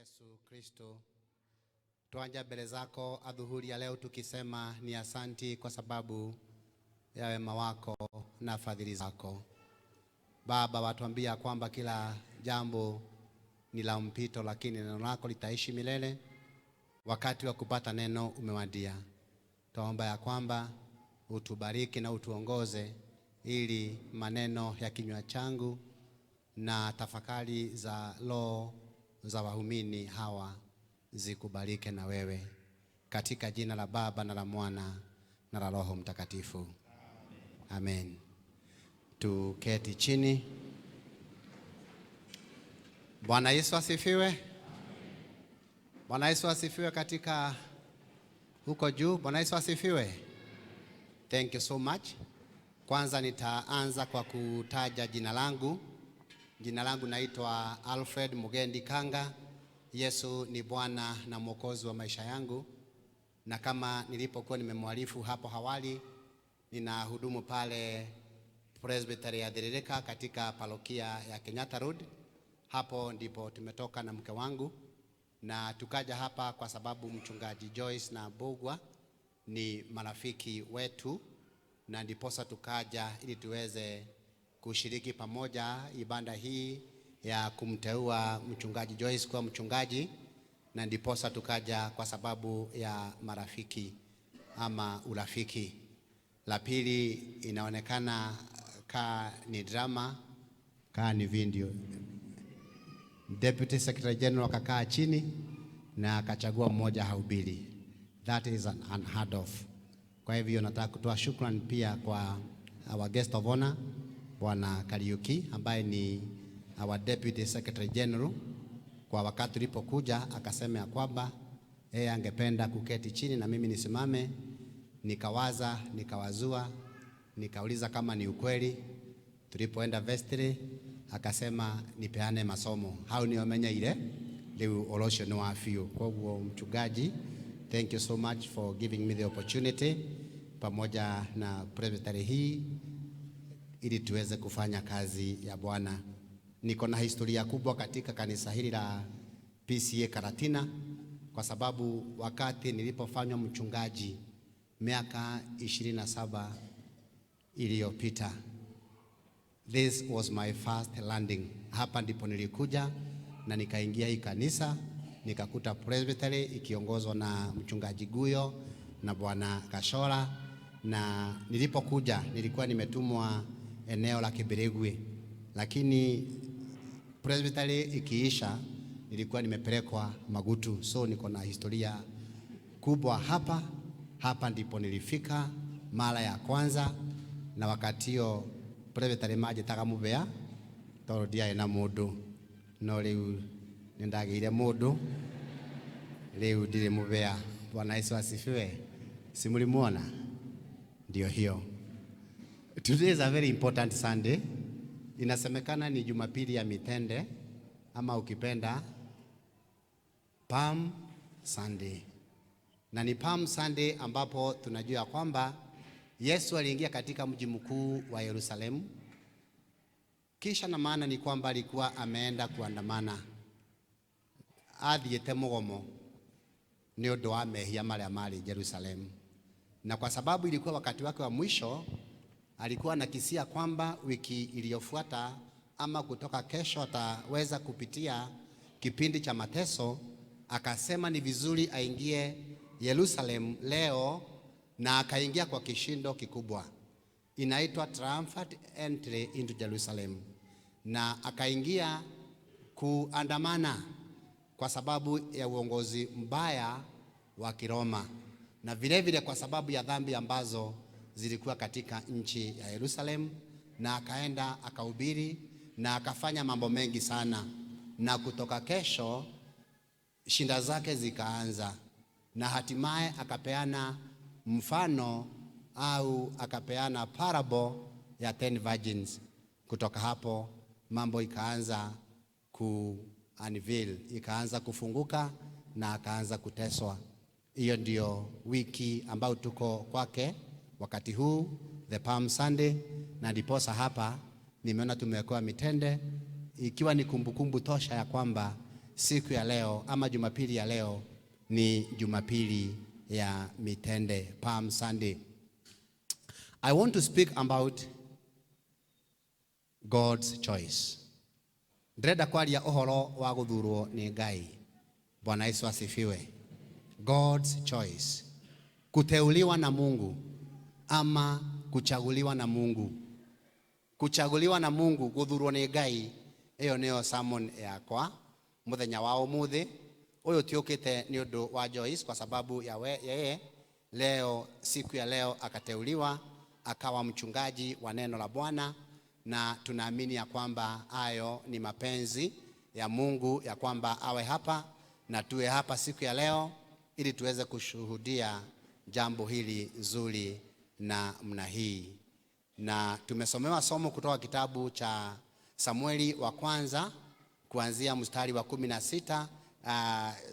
Yesu Kristo, tuanja mbele zako adhuhuri ya leo tukisema ni asanti kwa sababu ya wema wako na fadhili zako. Baba, watuambia kwamba kila jambo ni la mpito, lakini neno lako litaishi milele. Wakati wa kupata neno umewadia. Tuomba ya kwamba utubariki na utuongoze ili maneno ya kinywa changu na tafakari za roho za waumini hawa zikubalike na wewe, katika jina la Baba na la Mwana na la Roho Mtakatifu. Amen. Tuketi chini. Bwana Yesu asifiwe. Bwana Yesu asifiwe katika huko juu. Bwana Yesu asifiwe. Thank you so much. Kwanza nitaanza kwa kutaja jina langu. Jina langu naitwa Alfred Mugendi Kanga. Yesu ni Bwana na Mwokozi wa maisha yangu. Na kama nilipokuwa nimemwarifu hapo awali, ninahudumu pale Presbytery ya Diririka katika parokia ya Kenyatta Road. Hapo ndipo tumetoka na mke wangu, na tukaja hapa kwa sababu mchungaji Joyce na Bogwa ni marafiki wetu, na ndiposa tukaja ili tuweze kushiriki pamoja ibada hii ya kumteua mchungaji Joyce kuwa mchungaji, na ndiposa tukaja kwa sababu ya marafiki ama urafiki. La pili, inaonekana ni drama, ni video. Deputy Secretary General akakaa chini na akachagua mmoja haubiri. That is unheard of. Kwa hivyo nataka kutoa shukrani pia kwa our guest of honor, Bwana Kariuki, ambaye ni our Deputy Secretary General. Kwa wakati tulipokuja akasema ya kwamba yeye angependa kuketi chini na mimi nisimame. Nikawaza, nikawazua, nikauliza kama ni ukweli. Tulipoenda vestry akasema nipeane masomo. Hao ni wamenya ile leo orosho no afio. Kwa hivyo mchungaji, thank you so much for giving me the opportunity pamoja na presbytery hii ili tuweze kufanya kazi ya Bwana. Niko na historia kubwa katika kanisa hili la PCA Karatina, kwa sababu wakati nilipofanywa mchungaji miaka 27 iliyopita, this was my first landing. Hapa ndipo nilikuja na nikaingia hii kanisa, nikakuta presbytery ikiongozwa na mchungaji Guyo na Bwana Kashora, na nilipokuja nilikuwa nimetumwa eneo la Kibiregwe, lakini presbytery ikiisha nilikuwa nimepelekwa Magutu. So niko na historia kubwa hapa. Hapa ndipo nilifika mara ya kwanza, na wakati hiyo presbytery maji takamubea torodia ina mudu no leo nindagire mudu leo ndire mubea. Bwana Yesu asifiwe. Simulimuona? Ndio hiyo. Today is a very important Sunday. Inasemekana ni Jumapili ya mitende, ama ukipenda Palm Sunday. Na ni Palm Sunday ambapo tunajua kwamba Yesu aliingia katika mji mkuu wa Yerusalemu. Kisha na maana ni kwamba alikuwa ameenda kuandamana athiete mugomo ni undu wa mehia maria mari Yerusalemu. Na kwa sababu ilikuwa wakati wake wa mwisho, alikuwa anakisia kwamba wiki iliyofuata ama kutoka kesho ataweza kupitia kipindi cha mateso. Akasema ni vizuri aingie Yerusalemu leo, na akaingia kwa kishindo kikubwa. Inaitwa triumphant entry into Jerusalem. Na akaingia kuandamana kwa sababu ya uongozi mbaya wa Kiroma, na vile vile kwa sababu ya dhambi ambazo zilikuwa katika nchi ya Yerusalemu. Na akaenda akahubiri na akafanya mambo mengi sana, na kutoka kesho shinda zake zikaanza, na hatimaye akapeana mfano au akapeana parable ya 10 virgins. Kutoka hapo mambo ikaanza unveil, ikaanza kufunguka na akaanza kuteswa. Hiyo ndio wiki ambayo tuko kwake wakati huu, the Palm Sunday. Na ndiposa hapa nimeona tumewekewa mitende, ikiwa ni kumbukumbu tosha ya kwamba siku ya leo ama Jumapili ya leo ni Jumapili ya Mitende, Palm Sunday. I want to speak about God's choice. Ndrenda kwaria uhoro wa guthurwo ni Ngai. Bwana Yesu asifiwe. God's choice. Kuteuliwa na Mungu ama kuchaguliwa na Mungu. Kuchaguliwa na Mungu, guthurwo ni Ngai. Eyo neo sermon yakwa muthenya wa umuthi. Uyu tiukite ni undu wa Joyce kwa sababu ya yeye leo, siku ya leo akateuliwa akawa mchungaji wa neno la Bwana, na tunaamini ya kwamba hayo ni mapenzi ya Mungu ya kwamba awe hapa na tuwe hapa siku ya leo ili tuweze kushuhudia jambo hili nzuri na mna hii. Na tumesomewa somo kutoka kitabu cha Samueli wa kwanza kuanzia mstari wa 16,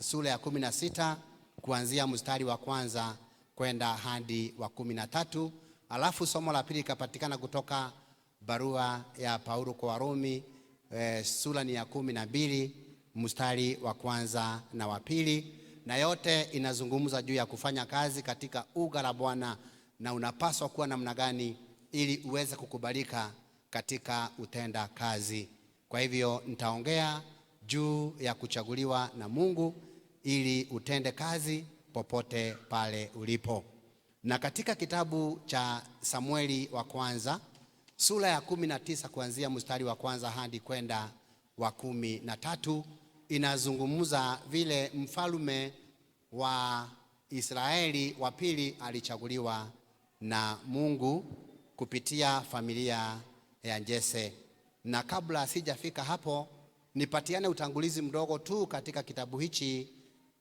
sura ya 16 kuanzia mstari wa kwanza kwenda hadi wa 13. Alafu somo la pili kapatikana kutoka barua ya Paulo kwa Warumi, sura ni ya 12 mstari wa kwanza na wa pili, na yote inazungumza juu ya kufanya kazi katika uga la Bwana na unapaswa kuwa namna gani ili uweze kukubalika katika utenda kazi. Kwa hivyo nitaongea juu ya kuchaguliwa na Mungu ili utende kazi popote pale ulipo. Na katika kitabu cha Samueli wa kwanza sura ya 19 kuanzia mstari wa kwanza hadi kwenda wa 13 inazungumza vile mfalme wa Israeli wa pili alichaguliwa na Mungu kupitia familia ya Jese. Na kabla sijafika hapo, nipatiane utangulizi mdogo tu katika kitabu hichi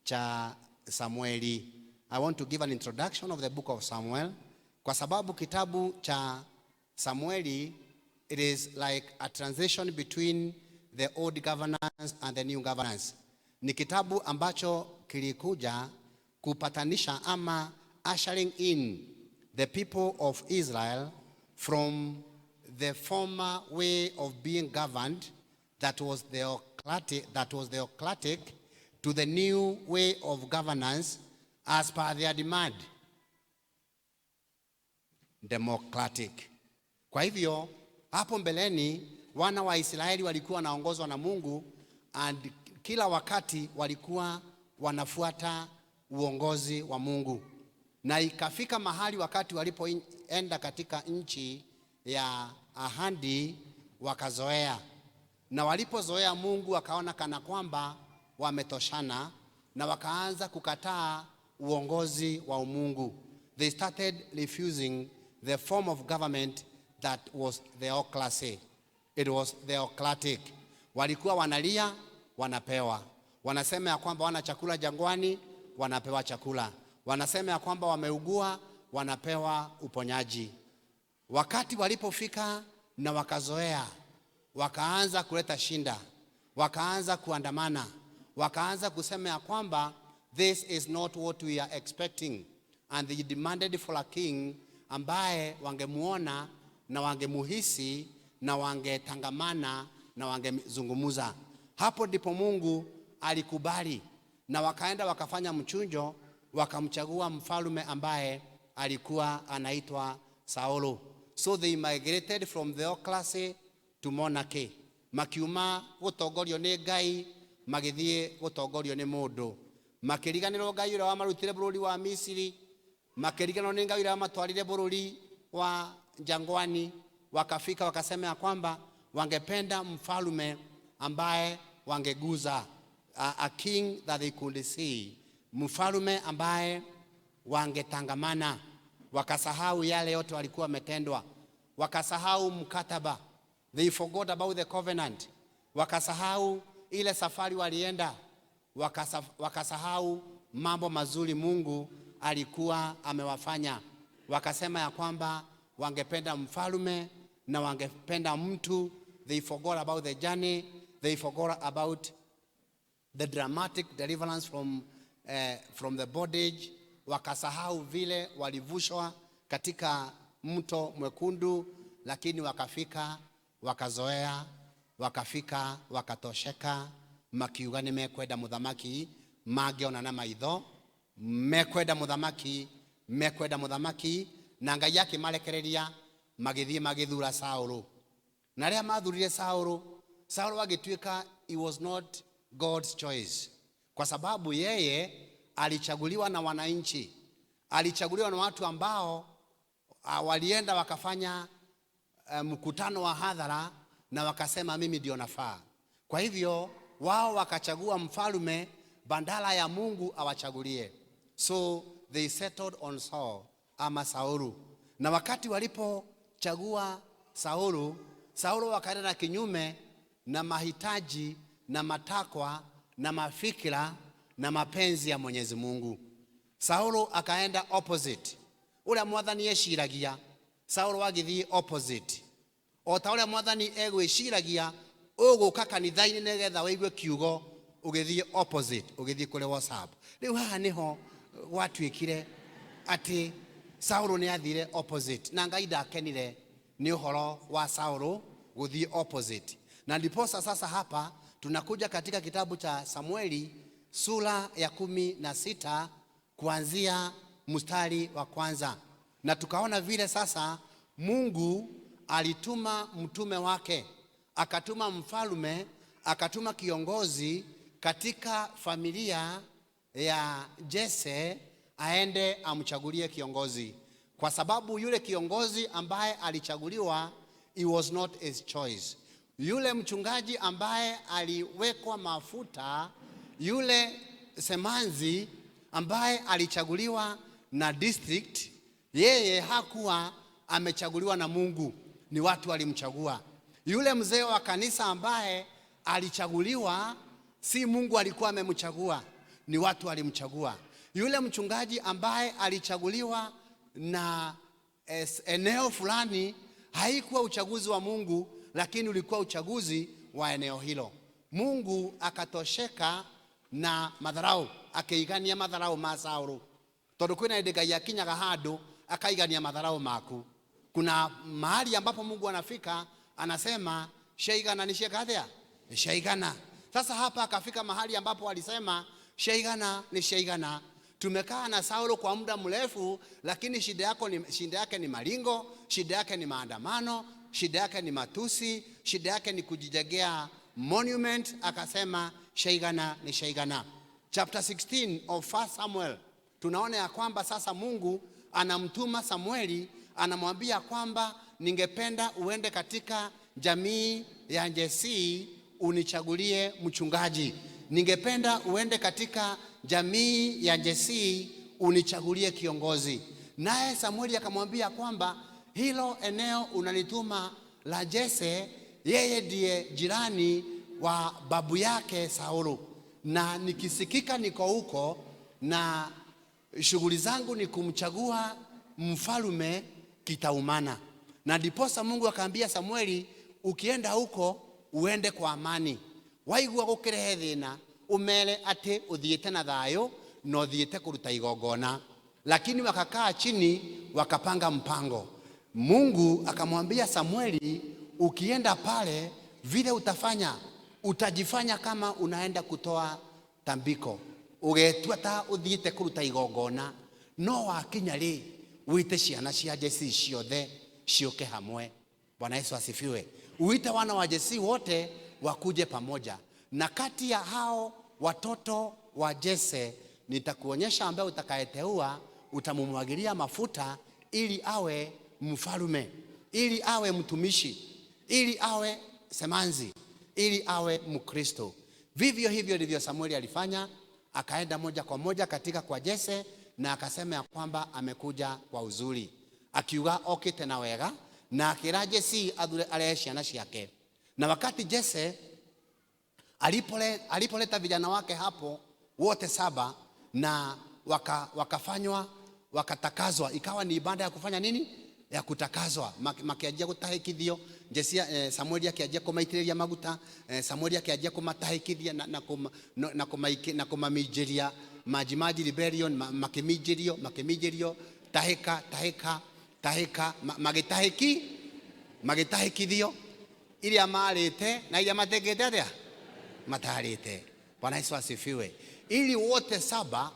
cha Samueli. I want to give an introduction of the book of Samuel, kwa sababu kitabu cha Samueli, it is like a transition between the old governance and the new governance. Ni kitabu ambacho kilikuja kupatanisha ama ushering in the people of Israel from the former way of being governed that was theocratic to the new way of governance as per their demand, democratic. Kwa hivyo hapo mbeleni wana wa Israeli walikuwa wanaongozwa na Mungu, and kila wakati walikuwa wanafuata uongozi wa Mungu. Na ikafika mahali wakati walipoenda katika nchi ya ahadi wakazoea, na walipozoea Mungu wakaona kana kwamba wametoshana na wakaanza kukataa uongozi wa Mungu. They started refusing the form of government that was theocracy. It was theocratic. Walikuwa wanalia, wanapewa. Wanasema ya kwamba wana chakula jangwani, wanapewa chakula. Wanasema ya kwamba wameugua, wanapewa uponyaji. Wakati walipofika na wakazoea, wakaanza kuleta shinda, wakaanza kuandamana, wakaanza kusema ya kwamba this is not what we are expecting, and they demanded for a king ambaye wangemuona na wangemuhisi na wangetangamana na wangezungumuza. Hapo ndipo Mungu alikubali, na wakaenda wakafanya mchunjo, wakamchagua mfalme ambaye alikuwa anaitwa Saulo. So they migrated from theocracy to monarchy. Makiuma gutongorio ni Ngai magithie gutongorio ni mundu. Makiriganirwo Ngai ura wa marutire bururi wa Misiri, makiriganirwo ni Ngai ura matwarire bururi wa jangwani. Wakafika wakasema ya kwamba wangependa mfalme ambaye wangeguza, a king that they could see, mfalme ambaye wangetangamana. Wakasahau yale yote walikuwa wametendwa, wakasahau mkataba. They forgot about the covenant. Wakasahau ile safari walienda, wakasahau mambo mazuri Mungu alikuwa amewafanya. Wakasema ya kwamba wangependa mfalme na wangependa mtu. They forgot about the journey. They forgot about the dramatic deliverance from the bondage. Wakasahau vile walivushwa katika mto mwekundu, lakini wakafika wakazoea, wakafika wakatosheka, makiuga ni mekwenda muthamaki, mangiona na maitho mekwenda muthamaki, na Ngai akimarekereria magithie magithura Saulu. Na ria mathurire Saulu agituika he was not God's choice, kwa sababu yeye alichaguliwa na wananchi, alichaguliwa na watu ambao walienda wakafanya mkutano wa hadhara na wakasema mimi ndio nafaa. Kwa hivyo wao wakachagua mfalme bandala ya Mungu awachagulie. So they settled on Saul ama Saulu. Na wakati walipochagua Saulu wakaenda na kinyume na mahitaji na matakwa na mafikira na mapenzi ya Mwenyezi Mungu. Saulu akaenda opposite. Ule mwathani eshiragia, Saulu agithii opposite. Ota ule mwathani egwishiragia uguka kanitha-ini nigetha waigue kiugo, ugithii opposite, ugithii kule WhatsApp. Riu haha niho gwatuikire ati Saulu ni athire opposite, na Ngai ndakenire ni uhoro wa Saulu guthii opposite. Na ndiposa sasa hapa tunakuja katika kitabu cha Samueli sura ya 16 kuanzia mstari wa kwanza, na tukaona vile sasa Mungu alituma mtume wake, akatuma mfalme, akatuma kiongozi katika familia ya Jesse aende amchagulie kiongozi, kwa sababu yule kiongozi ambaye alichaguliwa it was not his choice. Yule mchungaji ambaye aliwekwa mafuta, yule semanzi ambaye alichaguliwa na district, yeye hakuwa amechaguliwa na Mungu, ni watu walimchagua. Yule mzee wa kanisa ambaye alichaguliwa, si Mungu alikuwa amemchagua, ni watu walimchagua. Yule mchungaji ambaye alichaguliwa na eneo fulani, haikuwa uchaguzi wa Mungu, lakini ulikuwa uchaguzi wa eneo hilo. Mungu akatosheka na madharau, akaigania madharau ma Saulu. Tondu kwina hindi Ngai akinyaga handu akaigania madharau maku. Kuna mahali ambapo Mungu anafika anasema shaigana ni shekathia, shaigana. Sasa hapa akafika mahali ambapo alisema shaigana ni shaigana. Tumekaa na Saulu kwa muda mrefu, lakini shida yake ni malingo, shida yake ni maandamano, shida yake ni matusi, shida yake ni kujijengea monument. Akasema shaigana ni shaigana. Chapter 16 of 1 Samuel tunaona ya kwamba sasa Mungu anamtuma Samueli, anamwambia kwamba ningependa uende katika jamii ya Jesse unichagulie mchungaji. Ningependa uende katika jamii ya Jesse unichagulie kiongozi. Naye Samueli akamwambia kwamba hilo eneo unalituma la Jesse, yeye ndiye jirani wa babu yake Saulu, na nikisikika niko huko na shughuli zangu ni kumchagua mfalme kitaumana. Na ndiposa Mungu akaambia Samueli, ukienda huko uende kwa amani. Waigua gukirehe thina umere ati uthiete na thayo no thiete kuruta igongona. Lakini wakakaa chini wakapanga mpango. Mungu akamwambia Samueli, ukienda pale vile utafanya, utajifanya kama unaenda kutoa tambiko, ugetua ta uthiete kuruta igongona, no wakinya ri uite ciana cia Jesse ciothe cioke hamwe. Bwana Yesu asifiwe. Uite wana wa Jesse wote wakuje pamoja, na kati ya hao watoto wa Jesse nitakuonyesha ambaye utakayeteua, utamumwagilia mafuta ili awe mfalme, ili awe mtumishi, ili awe semanzi, ili awe Mkristo. Vivyo hivyo ndivyo Samueli alifanya. Akaenda moja kwa moja katika kwa Jesse na akasema ya kwamba amekuja kwa uzuri, akiuga okite na wega, na akira Jesse athure arehe ciana ciake. Na wakati Jesse alipoleta vijana wake hapo wote 7 na wakatakazwa, ikawa ni ibada ya kufanya nini? Ya kutakazwa. Makianjia gutahikithio, Jesse Samueli akianjia kumaitĩrĩria maguta, Samueli akianjia kumatahikithia na kumaminjiria majimaji rebellion, makiminjirio tahika magitahikithio iria marĩte na iria matekete atia matarite. Bwana Yesu asifiwe. Ili wote saba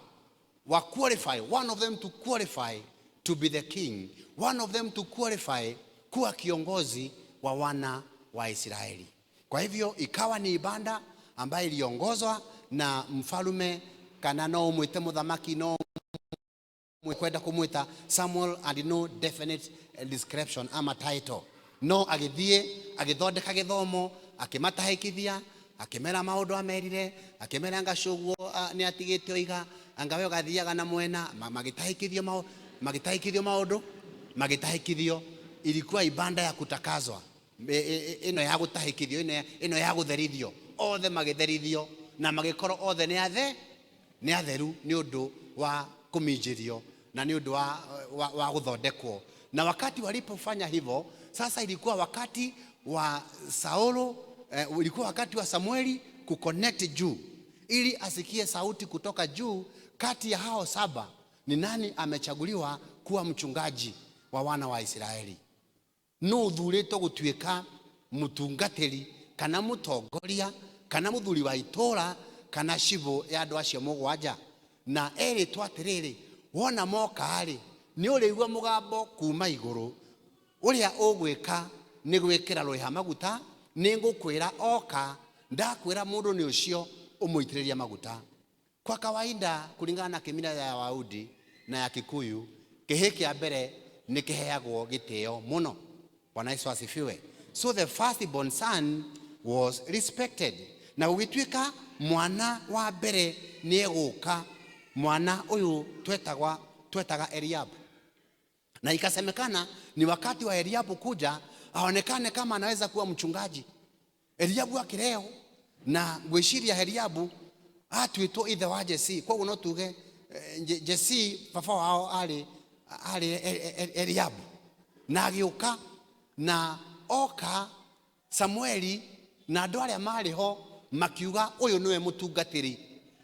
wa qualify, one of them to qualify to be the king, one of them to qualify kuwa kiongozi wa wana wa Israeli. Kwa hivyo ikawa ni ibada ambayo iliongozwa na mfalume, kana no mwite muthamaki, no kwenda kumwita Samuel, and no definite description ama title. No agithie agithondeka githomo, akimatahikithia, akimera maundu amerire, akimera ngacuguo ni atigite oiga, angawe gathiaga na mwena, magitahikithio maundu, magitahikithio. Ilikuwa ibada ya kutakazwa, ino ya gutahikithio, ino ya gutherithio, othe magitherithio na magikoro othe ni atheru ni undu wa kuminjirio na ni undu wa guthondekwo. Na wakati walipofanya hivyo, sasa ilikuwa wakati wa Saulo, ilikuwa wakati wa Samueli kuconnect juu, ili asikie sauti kutoka juu, kati ya hao saba ni nani amechaguliwa kuwa mchungaji wa wana wa Israeli. No thurito gutuika mutungatiri kana mutongoria kana muthuri wa itora kana shivo ya andu acio mugwanja. Na eri twatiriri, wona moka ari ni urigwa mugambo kuma iguru, uria ugwika ni gwikira rwiha maguta, ni ngukwira oka, ndakwira mundu ni ucio umuitiriria maguta. Kwa kawaida kulingana na kimila ya Wayahudi na ya Kikuyu, kihe kia mbere ni kiheagwo gitio muno. Bwana Yesu asifiwe. So the firstborn son was respected. Na ugituika mwana wa mbere ni eguka, mwana uyu twetaga Eliabu. Na ikasemekana ni wakati wa Eliabu kuja aonekane kama anaweza kuwa mchungaji. Eliabu akireo na gwiciria Eliabu atwitwo ithe wa Jesse, kwa uno tuge Jesse baba wao ali Eliabu. Na agiuka na oka Samueli na andu aria mariho makiuga uyu niwe mutungatiri,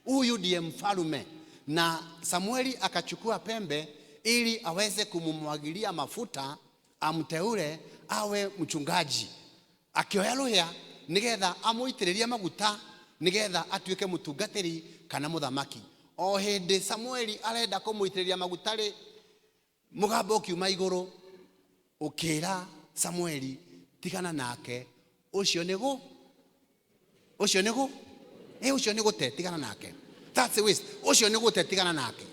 uyu ndiye mfalume. Na Samueli akachukua pembe ili aweze kumumwagilia mafuta, amteule awe mchungaji, akioya ruhia nigetha amuitiririe maguta, nigetha atuike mutungatiri kana muthamaki. O hindi Samueli arenda kumuitiriria maguta ri, mugambo ukiuma iguru ukira Samueli, tigana nake, ucio nigu te, tigana nake. That's the waste. Ucio nigu te, tigana nake.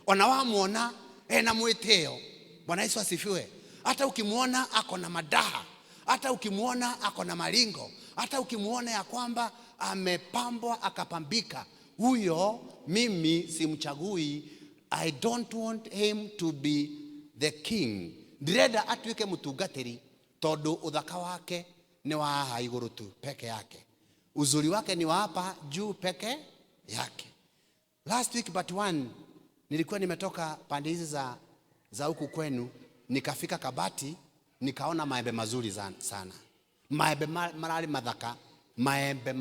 Ona wamuona ena mwiteo. Bwana Yesu asifiwe. Hata ukimuona ako na madaha, hata ukimuona ako na maringo, hata ukimuona ya kwamba amepambwa akapambika, huyo mimi simchagui. I don't want him to be the king. Direda atuike mutungatiri tondu uthaka wake ni wa haha iguru tu peke yake, uzuri wake ni wa hapa juu peke yake. Last week but one nilikuwa nimetoka pande hizi za huku kwenu, nikafika Kabati, nikaona maembe mazuri sana. Maembe marari mathaka, maembe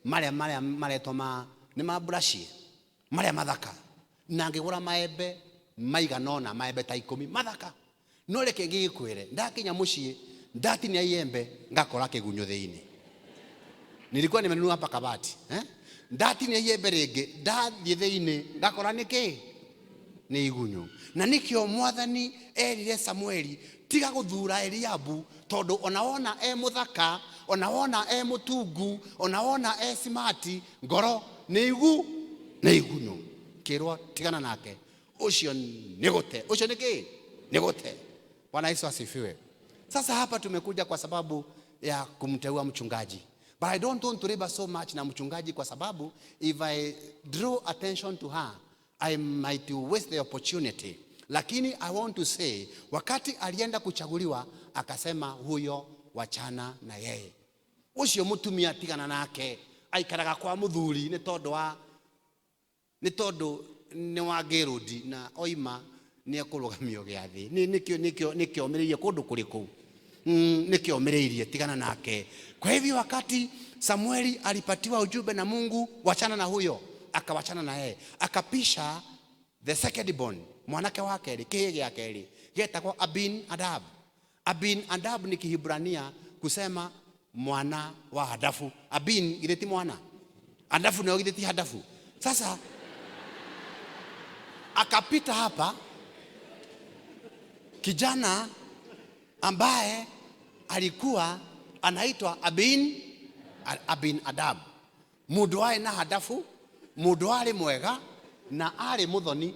maria toma ni maburashi maria mathaka. Na ngigura maembe maiganona, maembe ta 10 mathaka. No reke ngigikwire, ndakinya mucii ndatinia iembe ngakora kigunyo thiini. Nilikuwa nimenunua hapa Kabati, ndatinia iembe ringi ndathie thiini ngakora niki ni igunyo. Na nikio Mwathani erire Samueli, tiga guthura Eliabu tondu onaona muthaka, onaona mutungu, onaona smart, ngoro ni igunyo. Kirwa tigana nake, ucio nigute, ucio niki nigute. Bwana Yesu asifiwe. Sasa hapa tumekuja kwa sababu ya kumteua mchungaji. But I don't want to labor so much na mchungaji, kwa sababu if I draw attention to her, I might waste the opportunity. Lakini I want to say, wakati alienda kuchaguliwa, akasema huyo wachana na yeye. Ucio mutumia tigana nake, aikaraga kwa muthuri ni tondu ni wa Gerudi na oima ni ekurugamio giathi. Nikio miririe kundu kuriku, nikio miririe tigana nake. Kwa hivyo wakati Samueli alipatiwa ujumbe na Mungu, wachana na huyo, akawachana na yeye, akapisha the second born, mwanake wake kihe gyake getagwo Abin Adab. Abin Adab ni Kihibrania kusema mwana wa hadafu. Abin githeti mwana, hadafu ndio githeti hadafu. Sasa akapita hapa kijana ambaye alikuwa anaitwa Abin Adab, mundu wae na hadafu, mundu wale mwega na ale muthoni,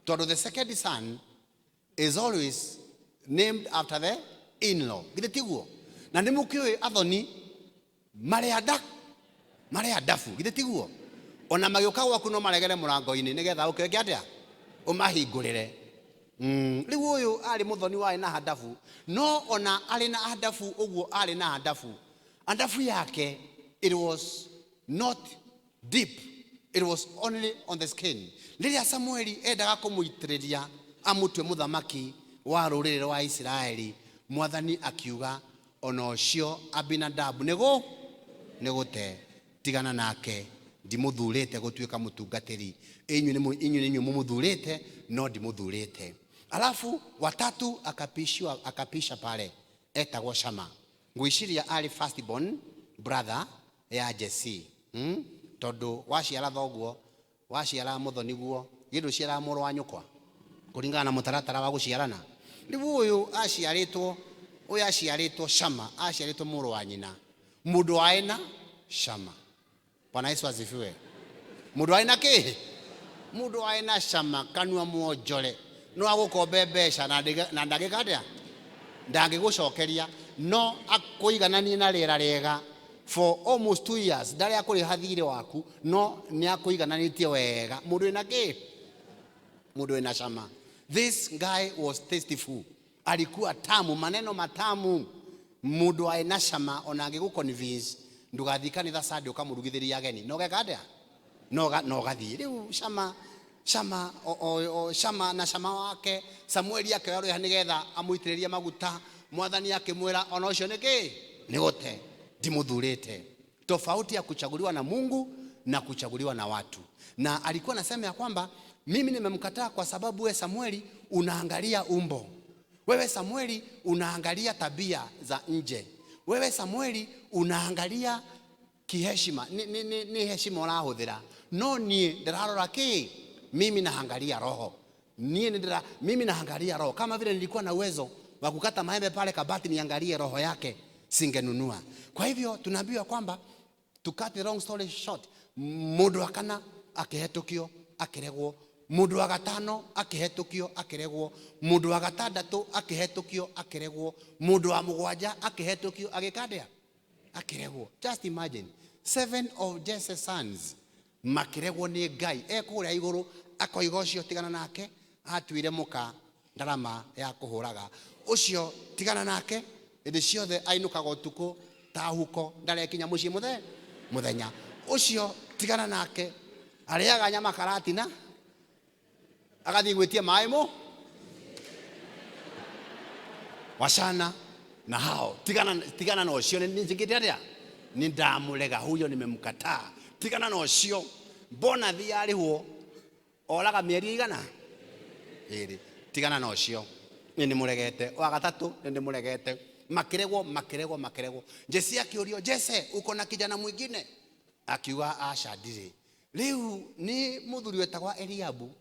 tondu the second son is always named after the in-law. Githitiguo na nimukiwe athoni mare hadafu, githitiguo ona magioka gwaku no maregere murango-ini nigetha ukenge atia umahingurire. Riu uyu ali muthoni wae na hadafu, no ona ali na hadafu uguo ali na hadafu yake, it was not deep, it was only on the skin. Riria Samueli endaga kumuitiriria amutwe muthamaki wa rurire rwa Israeli, mwathani akiuga ona ucio Abinadabu nigute tigana nake, ndimuthurite gutuika mutungatiri. Inyu mumuthurite no ndimuthurite. Alafu watatu akapisha pale etagwo Shama, ngwiciria ali first born brother ya Jesse. Tondu waciara thoguo, waciara muthoni guo, gindu ciara muru wa nyukwa kuringana na mutaratara wa guciarana. Riu uyu aciaritwo Shama, aciaritwo muru wa nyina, mundu waena Shama. Bwana Yesu asifiwe. Mundu waena ki? Mundu waena Shama, kanua mwonjore, no agukombe mbeca na ndagika atia ndangigucokeria, no akuiganania na rĩera rĩega for almost 2 years. Ndari akuriha thirĩ waku, no ni akuigananitie wega. Mundu ena ki? Mundu ena Shama. This guy was tasteful, alikuwa tamu, maneno matamu. Mundu ena Shama ona angiguconvince ndugathi kanitha Sunday ukamurugithiria ageni, no geka atia no gathi. Riu Shama na Shama wake Samueli akĩoya nigetha amuitĩrĩrie maguta, mwathani akimwira ona ucio niki nigute ndimuthurite. Tofauti ya kuchaguliwa na Mungu na kuchaguliwa na watu. Na alikuwa anasema ya kwamba mimi nimemkataa kwa sababu wewe Samueli unaangalia umbo, wewe Samueli unaangalia tabia za nje, wewe Samueli unaangalia kiheshima, ni heshima urahuthira, no nie ndirarora ki, mimi naangalia roho. Mimi naangalia roho. Kama vile nilikuwa na uwezo wa kukata maembe pale kabati niangalie roho yake, singenunua. Kwa hivyo tunaambiwa kwamba, to cut the long story short, mundu wa kana akihetukio akiregwo, mundu wa gatano akihetukio akiregwo, mundu wa gatandatu akihetukio akiregwo, mundu wa mugwanja akihetukio agikadea akiregwo. Just imagine 7 of Jesse's sons makiregwo ni Ngai ekuria iguru, akoiga ucio tigana nake, atuire muka ndarama ya kuhuraga ucio tigana nake, indi ciothe ainukaga utuku tahuko ndarekinya mucii muthenya ucio tigana nake, ariaga nyama karatina agathi gwitia mai washana na hao. Tigana na ucio ninjingite atia ni ndamurega, huyo nimemkataa. Tigana na ucio, mbona thiarihwo oraga mieri igana iri, tigana na ucio ni muregete. Wa gatatu ni muregete, makiregwo. Jesse akiurio, Jesse uko na kijana mwingine? Akiuga aca ndire. Riu ni muthuri wetagwa Eliabu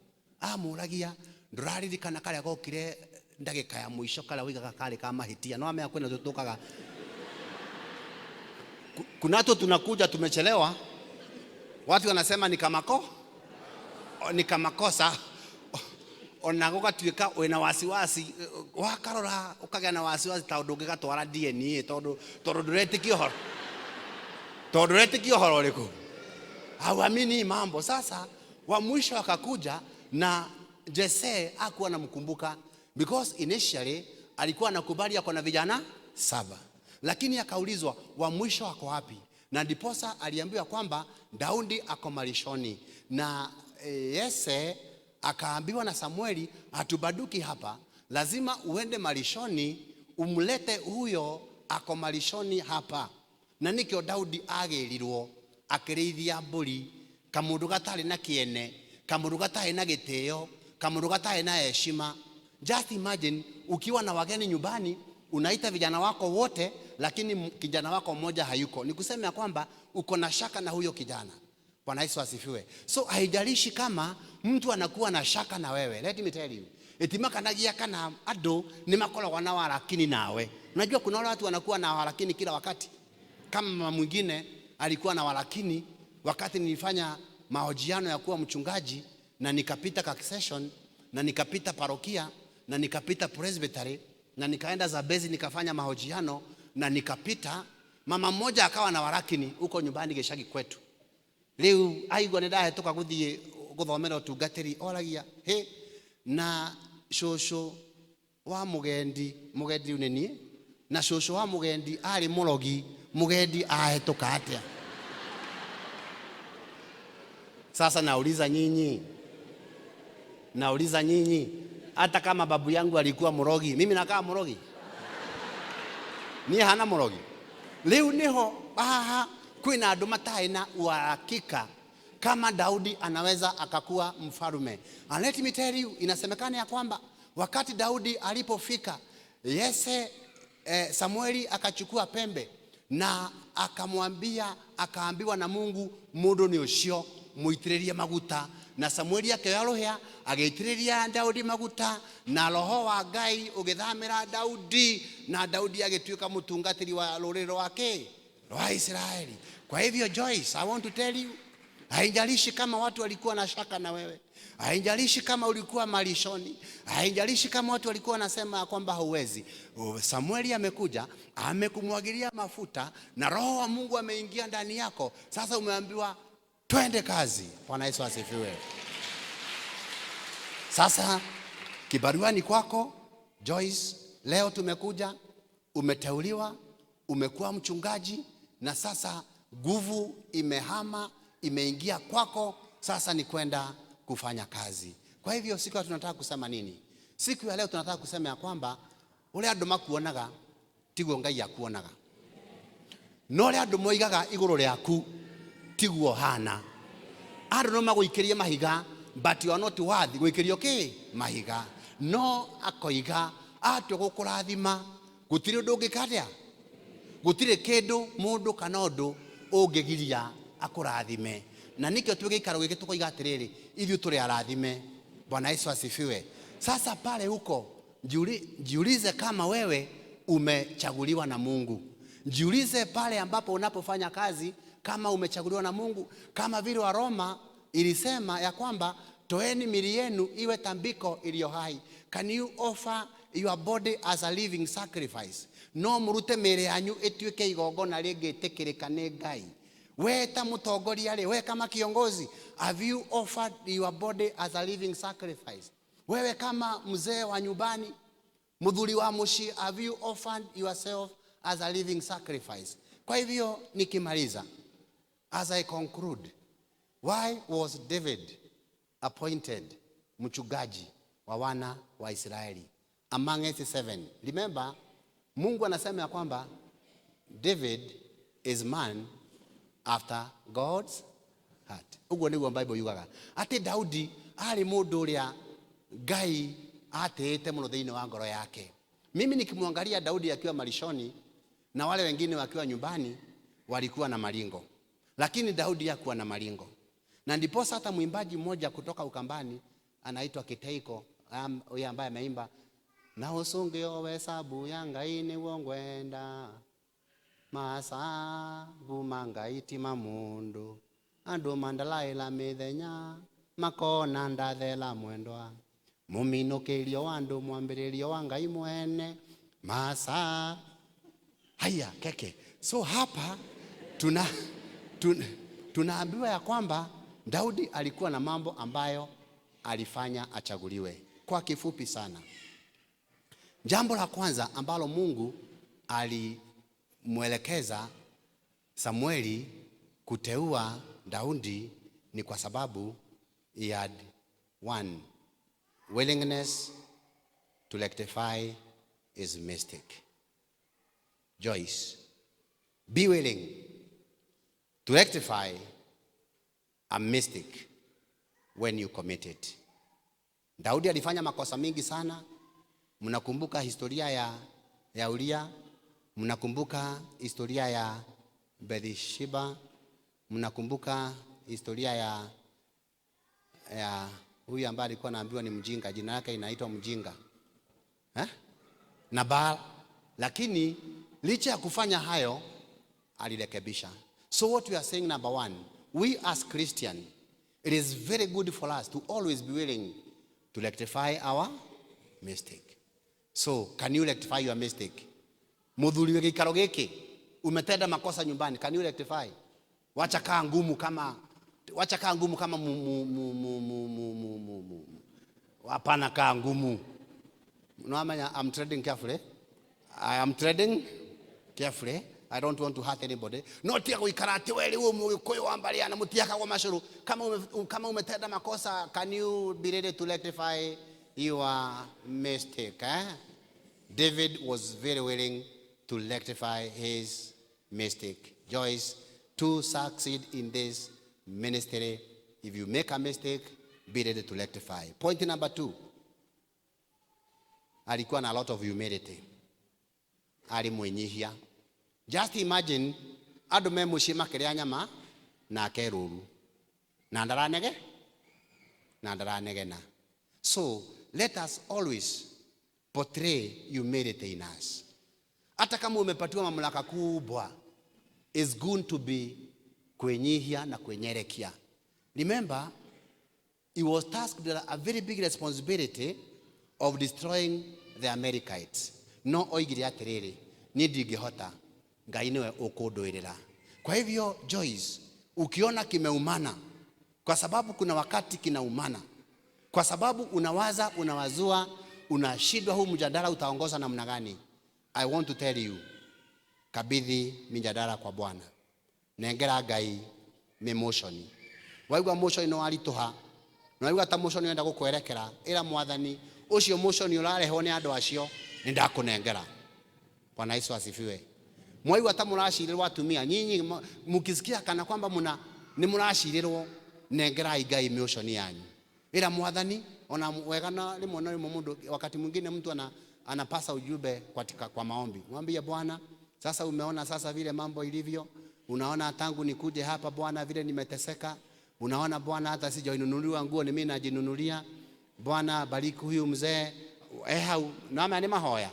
amuragia, nduraririkana karia gokire ndagika ya mwisho karia wigaga kari ka mahitia, no amea kwena tutukaga kunato tunakuja tumechelewa, watu wanasema ni kamakosa ona gugatuika wina wasiwasi, wakarora ukagea na wasiwasi ta undu ngigatwara DNA tondu nduretikio horo riku hauamini mambo. Sasa wa mwisho akakuja na Jesse hakuwa anamkumbuka, because initially alikuwa anakubali ako na vijana 7, lakini akaulizwa wa mwisho ako wapi, na ndiposa aliambiwa kwamba Daudi ako malishoni. Na Yese akaambiwa na Samueli, hatubaduki hapa, lazima uende malishoni umlete huyo ako malishoni hapa. Na nikio Daudi agirirwo akirithia mburi, kamundu gatari na kiene, kamundu gatari na giteo, kamundu gatari na heshima. Just imagine ukiwa na wageni nyumbani, unaita vijana wako wote, lakini kijana wako mmoja hayuko, ni kusema kwamba uko na shaka na huyo kijana. Bwana Yesu asifiwe. So haijalishi kama mtu anakuwa na shaka na wewe. Let me tell you, etimaka nagia kana ado ni makoragwa na warakini nawe. Unajua kuna wale watu wanakuwa na warakini kila wakati. Kama mwingine alikuwa na warakini wakati nilifanya mahojiano ya kuwa mchungaji, na nikapita kakisession, na nikapita parokia, na nikapita presbytery, na nikaenda Zabezi nikafanya mahojiano, na nikapita mama mmoja akawa na warakini huko nyumbani Geshagi kwetu. Leo aigwa nenda hetoka guthie guthomera utungatiri oragia he na shosho wa mugendi unenie na shosho wa mugendi ari murogi mugendi ahetoka atia. Sasa nauliza nyinyi, hata kama babu yangu alikuwa murogi, mimi nakaa murogi? Ni hana murogi. Leo niho kwina andu matai na uhakika kama Daudi anaweza akakuwa mfalme. And let me tell you, inasemekana ya kwamba wakati Daudi alipofika Samueli akachukua pembe na akamwambia, akaambiwa na Mungu, mundu ni ucio muitiririe maguta, na Samueli akioyarohia ageitiriria Daudi maguta, na roho wa Ngai ugithamira Daudi, na Daudi agituika mutungatiri wa ruriri rwake wa Israeli. Kwa hivyo Joyce, I want to tell you, haijalishi kama watu walikuwa na shaka na wewe, haijalishi kama ulikuwa malishoni, haijalishi kama watu walikuwa wanasema kwamba hauwezi. Samueli amekuja, amekumwagilia mafuta, na roho wa Mungu ameingia ndani yako. Sasa umeambiwa twende kazi. Bwana Yesu asifiwe. Sasa kibaruani kwako Joyce, leo tumekuja, umeteuliwa, umekuwa mchungaji, na sasa nguvu imehama, imeingia kwako. Sasa ni kwenda kufanya kazi. Kwa hivyo siku ya tunataka kusema nini? Siku ya leo tunataka kusema ya kwamba ule andu makuonaga tiguo Ngai akuonaga, no ule andu moigaga iguru riaku tiguo hana. Andu no maguikirie mahiga, but you are not worthy guikirio ki mahiga. No akoiga atwe gukurathima, gutire undu ungikaria, gutire kindu mundu kana undu ungigiria akurathime. Na nikio tuge ikaro giki tukoiga atiriri, ithu turi arathime. Bwana Yesu asifiwe. Sasa pale huko jiulize kama wewe umechaguliwa na Mungu. Jiulize pale ambapo unapofanya kazi kama umechaguliwa na Mungu, kama vile wa Roma ilisema ya kwamba toeni miili yenu iwe tambiko iliyo hai. Can you offer your body as a living sacrifice? No murute miili yanyu ituike igongona ringitikirika ni Ngai. We ta mutongoria ri, we kama kiongozi, have you offered your body as a living sacrifice? Wewe kama mzee wa nyumbani, mudhuri wa mushi, have you offered yourself as a living sacrifice? Kwa hivyo nikimaliza, as I conclude, why was David appointed mchungaji wa wana wa Israeli among 87? Remember, Mungu anasema ya kwamba David is man after God's heart. Ugo niguo Bible yugaga ati Daudi ari mundu uria Ngai atete muno thiini wa ngoro yake. Mimi nikimwangalia Daudi akiwa malishoni na wale wengine wakiwa nyumbani walikuwa na malingo, lakini Daudi hakuwa na malingo. Na ndipo hata mwimbaji mmoja kutoka Ukambani anaitwa Kiteiko, huyo ambaye ameimba na usungio wesabu ya Ngai ni wongwenda masabu mangaiti mamundu andu mandalaila mithenya makona ndathela mwendwa muminukirio wandu mwambiririo wa Ngai mwene masa. Haya keke. So hapa tunaambiwa ya kwamba Daudi alikuwa na mambo ambayo alifanya achaguliwe. Kwa kifupi sana, jambo la kwanza ambalo Mungu alimwelekeza Samueli kuteua Daudi ni kwa sababu he had one willingness to rectify his mistake. Joyce, be willing to rectify a mistake when you commit it. Daudi alifanya makosa mingi sana. Mnakumbuka historia ya Uria Mnakumbuka historia ya Bathsheba, mnakumbuka historia ya huyu ambaye alikuwa anaambiwa ni mjinga, jina lake inaitwa mjinga. Nabal. Lakini licha ya kufanya hayo alirekebisha. So what we are saying, number one, we as Christian, it is very good for us to always be willing to rectify our mistake. So can you rectify your mistake? Muthuri wa gikaro giki umetenda makosa nyumbani, can you rectify? Wacha kaa ngumu kama hapana, kaa ngumu. Unaona, I'm treading carefully. I am treading carefully. I don't want to hurt anybody. Not ya kuikara ati wewe Mgikuyu ambaye anamtiaka kwa mashuru. Kama umetenda makosa, can you be ready to rectify your mistake? David was very willing to rectify his mistake. Joyce, to succeed in this ministry, if you make a mistake, be ready to rectify. Point number 2. Alikuwa na a lot of humility. Alimwenyihia. Just imagine, adume mushima kiria nyama na keruru. Na ndaranege na. So, let us always portray humility in us. Hata kama umepatiwa mamlaka kubwa, is going to be kwenyihia na kwenyerekia. Remember, he was tasked with a very big responsibility of destroying the Amalekites. No oigire atiriri, ni ndingihota, Ngai niwe ukunduirira. Kwa hivyo, Joyce, ukiona kimeumana, kwa sababu kuna wakati kinaumana, kwa sababu unawazua, unashindwa huu mjadala utaongoza namna gani, I want to tell you, kabidhi mjadala kwa Bwana. Nengera Ngai me motion. Waigwa motion no arituha. No waigwa ta motion yenda gukwerekera, ira Mwathani, ucio motion urareho ni andu acio, ni ndakunengera. Bwana Yesu asifiwe. Mwaigwa ta murashirirwo atumia, nyinyi mukisikia kana kwamba ni murashirirwo, nengerai Ngai motion yanyu. Ira Mwathani, ona wegana limwe na mundu, wakati mwingine mtu anapasa ujumbe kwa maombi. Mwambie Bwana, sasa umeona sasa vile mambo ilivyo. Unaona tangu nikuje hapa Bwana vile nimeteseka. Unaona Bwana hata sijanunuliwa nguo, ni mimi najinunulia. Bwana bariki huyu mzee. Naama ni mahoya.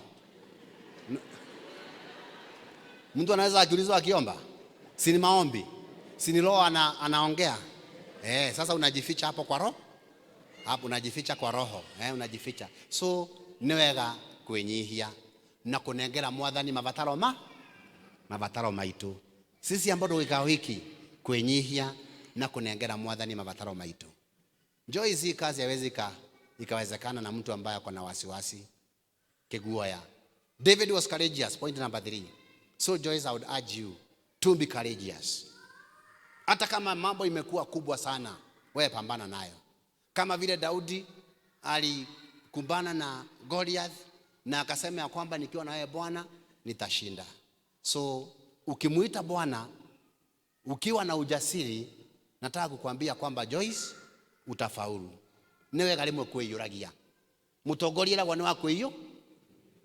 Mtu anaweza akiulizwa akiomba. Si ni maombi. Si ni roho anaongea. Sasa unajificha hapo kwa roho. Hapo unajificha kwa roho. Unajificha. So niwega kwenyihia na kunengera Mwathani mabataro maitu. Sisi ambao wikao hiki kwenyihia na kunengera Mwathani mabataro maitu. Joyce, hii kazi haiwezi ikawezekana na mtu ambaye ako na wasiwasi kiguoya. David was courageous. Point number 3. So Joyce, I would urge you to be courageous. Hata kama mambo imekuwa kubwa sana, wewe pambana nayo. Kama vile Daudi alikumbana na Goliath na akasema ya kwamba nikiwa na wewe Bwana nitashinda. So ukimuita Bwana ukiwa na ujasiri, nataka kukuambia kwamba Joyce, utafaulu. Niwe galimwe kwiyuragia. Mutongoria ragwa ni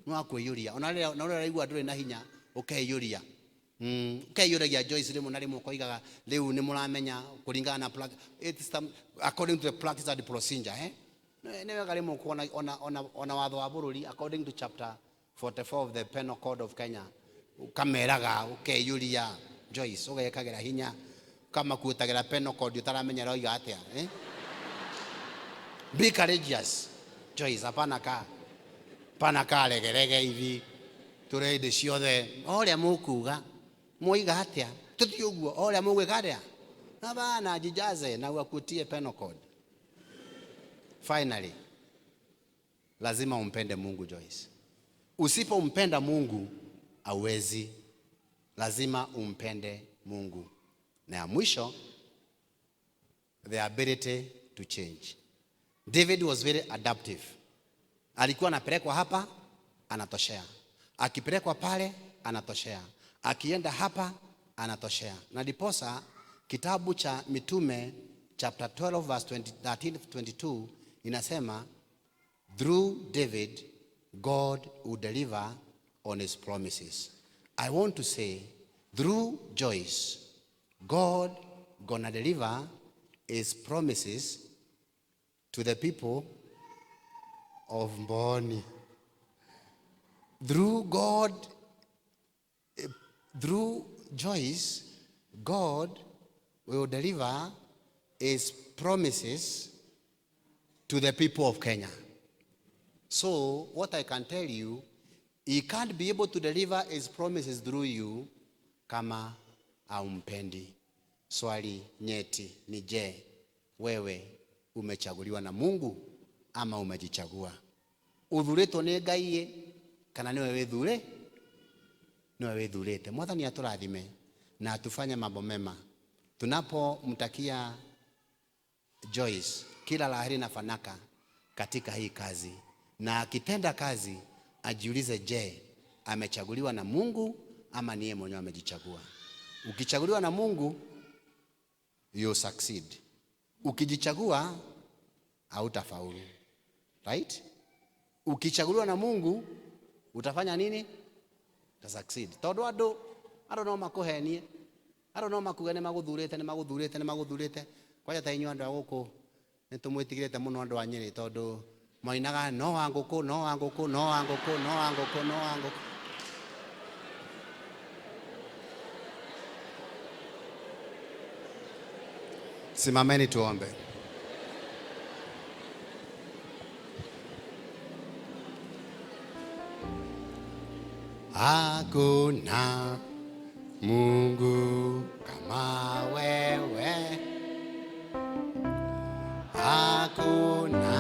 wa kwiyuria. Ona raigwa ndure na hinya ukeyuria. Ukeyuragia Joyce rimwe na rimwe koigaga riu ni muramenya kuringana na according to the practice and the procedure, Niwe galimwe kuona ona watho wa bururi according to chapter 44 of the Penal Code of Kenya. Kameraga ukeyuria Joyce ugekagira hinya kama kuutagira Penal Code utaramenya roiga atia, Be courageous Joyce, hapana ka legerege hivi tureide ciothe oria mukuga muiga atia tuti uguo oria mugwika atia na bana jijaze na wakutie Penal Code. Finally, lazima umpende Mungu Joyce. Usipompenda Mungu hauwezi. Lazima umpende Mungu. Na ya mwisho, the ability to change. David was very adaptive. Alikuwa anapelekwa hapa, anatoshea. Akipelekwa pale, anatoshea. Akienda hapa, anatoshea. Na ndiposa kitabu cha Mitume chapter 12 verse 13-22 inasema, through David God would deliver on his promises. I want to say, through Joyce, God gonna deliver his promises to the people of Mboni. Through Joyce, God will deliver his promises to the people of Kenya. So what I can tell you, he can't be able to deliver his promises through you kama haumpendi. Swali nyeti ni je, wewe umechaguliwa na Mungu ama umejichagua? Uthuritwo ni Ngai kana niwe withure? Niwe withurite. Mwathani aturathime na atufanye mambo mema. Tunapomtakia Joyce kila laheri na fanaka katika hii kazi, na akitenda kazi ajiulize, je, amechaguliwa na Mungu ama ni yeye mwenyewe amejichagua? Ukichaguliwa na Mungu, you succeed. Ukijichagua hautafaulu. Right? Ukichaguliwa na Mungu utafanya nini? Ta succeed. Tondu andu no makuhenie, no makugane maguthurite. Kwaja ta inyu andu aguku nitumwitigirite muno andu a Nyeri tondu moinaga no wanguku. Simameni tuombe. Hakuna Mungu kama wewe, hakuna